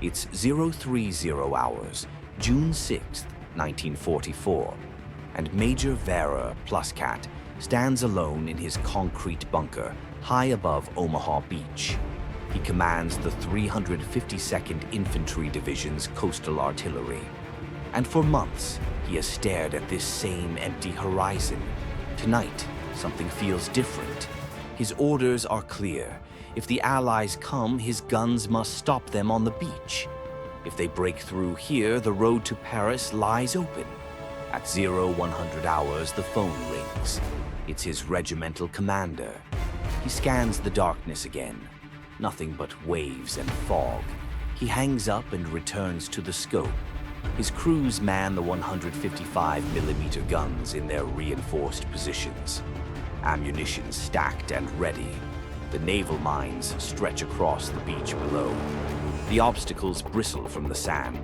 It's 030 hours, June 6, 1944, and Major Werner Pluskat stands alone in his concrete bunker high above Omaha Beach. He commands the 352nd Infantry Division's coastal artillery. And for months, he has stared at this same empty horizon. Tonight, something feels different. His orders are clear. If the Allies come, his guns must stop them on the beach. If they break through here, the road to Paris lies open. At 0100 hours, the phone rings. It's his regimental commander. He scans the darkness again. Nothing but waves and fog. He hangs up and returns to the scope. His crews man the 155mm guns in their reinforced positions. Ammunition stacked and ready. The naval mines stretch across the beach below. The obstacles bristle from the sand.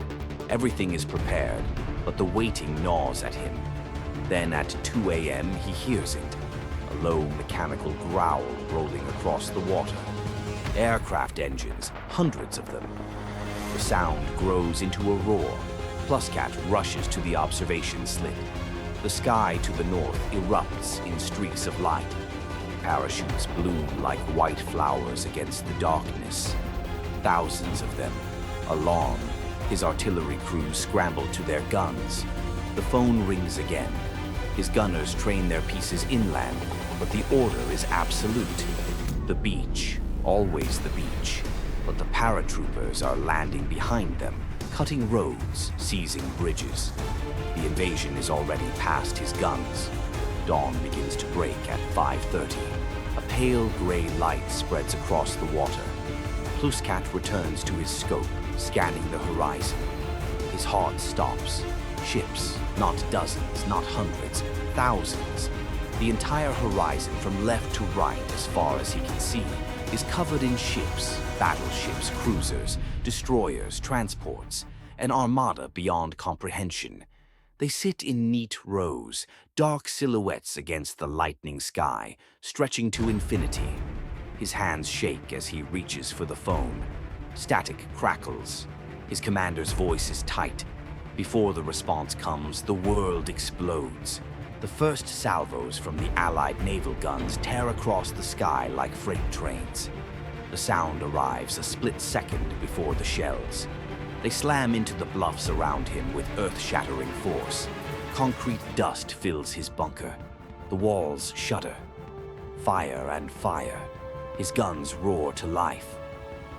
Everything is prepared, but the waiting gnaws at him. Then at 2 a.m. he hears it. A low mechanical growl rolling across the water. Aircraft engines, hundreds of them. The sound grows into a roar. Pluskat rushes to the observation slit. The sky to the north erupts in streaks of light. Parachutes bloom like white flowers against the darkness. Thousands of them. Alarmed, his artillery crews scramble to their guns. The phone rings again. His gunners train their pieces inland, but the order is absolute. The beach, always the beach. But the paratroopers are landing behind them, cutting roads, seizing bridges. The invasion is already past his guns. Dawn begins to break at 5:30. A pale gray light spreads across the water. Pluskat returns to his scope, scanning the horizon. His heart stops. Ships, not dozens, not hundreds, thousands. The entire horizon from left to right, as far as he can see, is covered in ships, battleships, cruisers, destroyers, transports, an armada beyond comprehension. They sit in neat rows, dark silhouettes against the lightning sky, stretching to infinity. His hands shake as he reaches for the phone. Static crackles. His commander's voice is tight. Before the response comes, the world explodes. The first salvos from the Allied naval guns tear across the sky like freight trains. The sound arrives a split second before the shells. They slam into the bluffs around him with earth-shattering force. Concrete dust fills his bunker. The walls shudder. Fire and fire. His guns roar to life.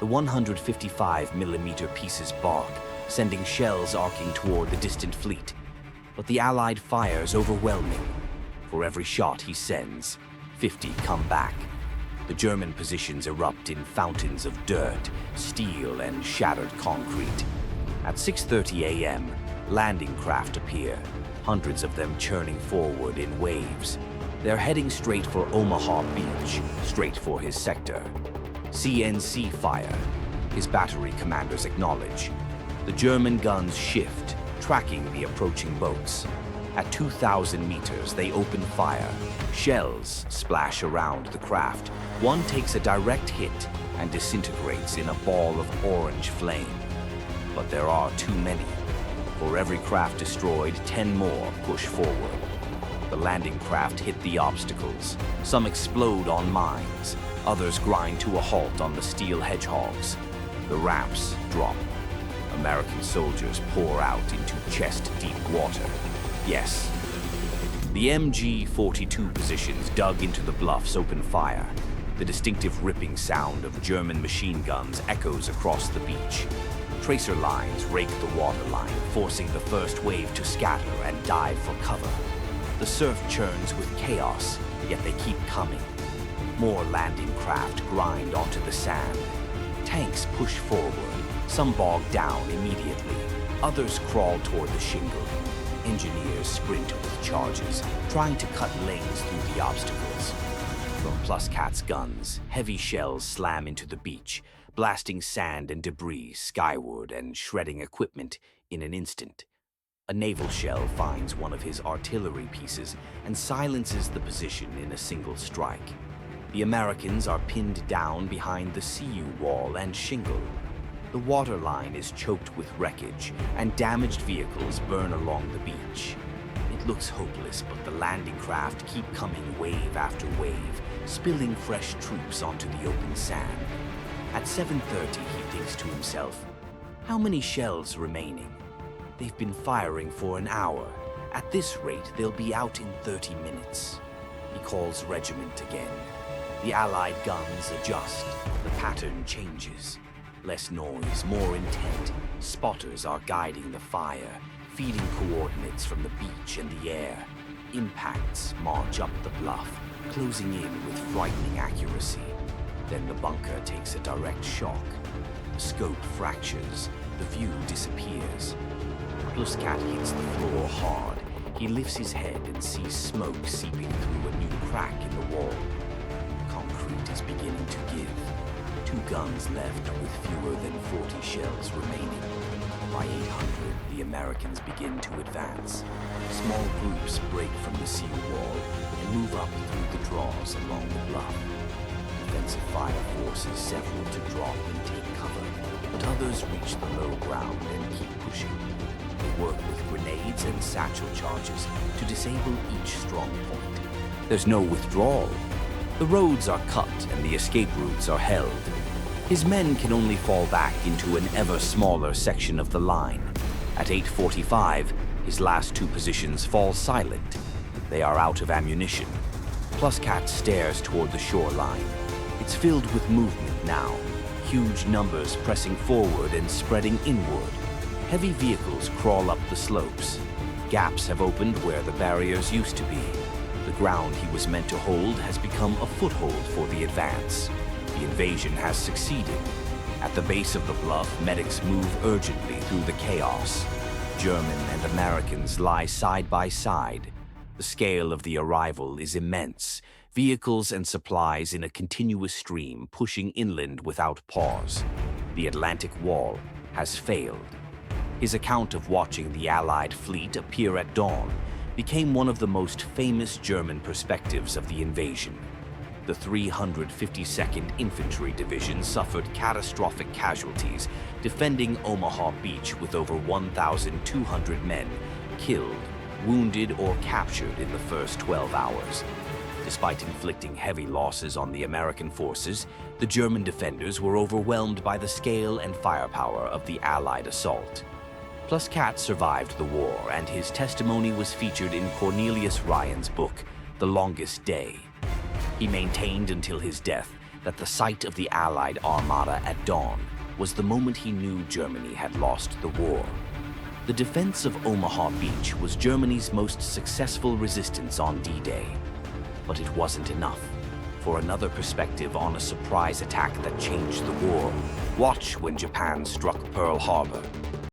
The 155mm pieces bark, sending shells arcing toward the distant fleet. But the Allied fire's overwhelming. For every shot he sends, 50 come back. The German positions erupt in fountains of dirt, steel, and shattered concrete. At 6:30 a.m., landing craft appear, hundreds of them churning forward in waves. They're heading straight for Omaha Beach, straight for his sector. CNC fire, his battery commanders acknowledge. The German guns shift, tracking the approaching boats. At 2,000 meters, they open fire. Shells splash around the craft. One takes a direct hit and disintegrates in a ball of orange flame. But there are too many. For every craft destroyed, 10 more push forward. The landing craft hit the obstacles. Some explode on mines. Others grind to a halt on the steel hedgehogs. The ramps drop. American soldiers pour out into chest-deep water. Yes. The MG-42 positions dug into the bluffs open fire. The distinctive ripping sound of German machine guns echoes across the beach. Tracer lines rake the waterline, forcing the first wave to scatter and dive for cover. The surf churns with chaos, yet they keep coming. More landing craft grind onto the sand. Tanks push forward. Some bog down immediately. Others crawl toward the shingle. Engineers sprint with charges, trying to cut lanes through the obstacles. From Pluskat's guns, heavy shells slam into the beach, blasting sand and debris skyward and shredding equipment in an instant. A naval shell finds one of his artillery pieces and silences the position in a single strike. The Americans are pinned down behind the CU wall and shingle. The waterline is choked with wreckage, and damaged vehicles burn along the beach. It looks hopeless, but the landing craft keep coming wave after wave, spilling fresh troops onto the open sand. At 7:30, he thinks to himself, how many shells remaining? They've been firing for an hour. At this rate, they'll be out in 30 minutes. He calls regiment again. The Allied guns adjust. The pattern changes. Less noise, more intent. Spotters are guiding the fire, feeding coordinates from the beach and the air. Impacts march up the bluff, closing in with frightening accuracy. Then the bunker takes a direct shock. The scope fractures. The view disappears. Pluskat hits the floor hard. He lifts his head and sees smoke seeping through a new crack in the wall. Concrete is beginning to give. 2 guns left with fewer than 40 shells remaining. By 800, the Americans begin to advance. Small groups break from the sea wall and move up through the draws along the bluff. Defensive fire forces several to drop and take cover, but others reach the low ground and keep pushing. They work with grenades and satchel charges to disable each strong point. There's no withdrawal. The roads are cut and the escape routes are held. His men can only fall back into an ever smaller section of the line. At 8:45, his last 2 positions fall silent. They are out of ammunition. Pluskat stares toward the shoreline. It's filled with movement now, huge numbers pressing forward and spreading inward. Heavy vehicles crawl up the slopes. Gaps have opened where the barriers used to be. The ground he was meant to hold has become a foothold for the advance. The invasion has succeeded. At the base of the bluff, medics move urgently through the chaos. German and Americans lie side by side. The scale of the arrival is immense. Vehicles and supplies in a continuous stream pushing inland without pause. The Atlantic Wall has failed. His account of watching the Allied fleet appear at dawn became one of the most famous German perspectives of the invasion. The 352nd Infantry Division suffered catastrophic casualties, defending Omaha Beach with over 1,200 men killed, wounded, or captured in the first 12 hours. Despite inflicting heavy losses on the American forces, the German defenders were overwhelmed by the scale and firepower of the Allied assault. Pluskat survived the war, and his testimony was featured in Cornelius Ryan's book, The Longest Day. He maintained until his death that the sight of the Allied armada at dawn was the moment he knew Germany had lost the war. The defense of Omaha Beach was Germany's most successful resistance on D-Day. But it wasn't enough. For another perspective on a surprise attack that changed the war, watch when Japan struck Pearl Harbor.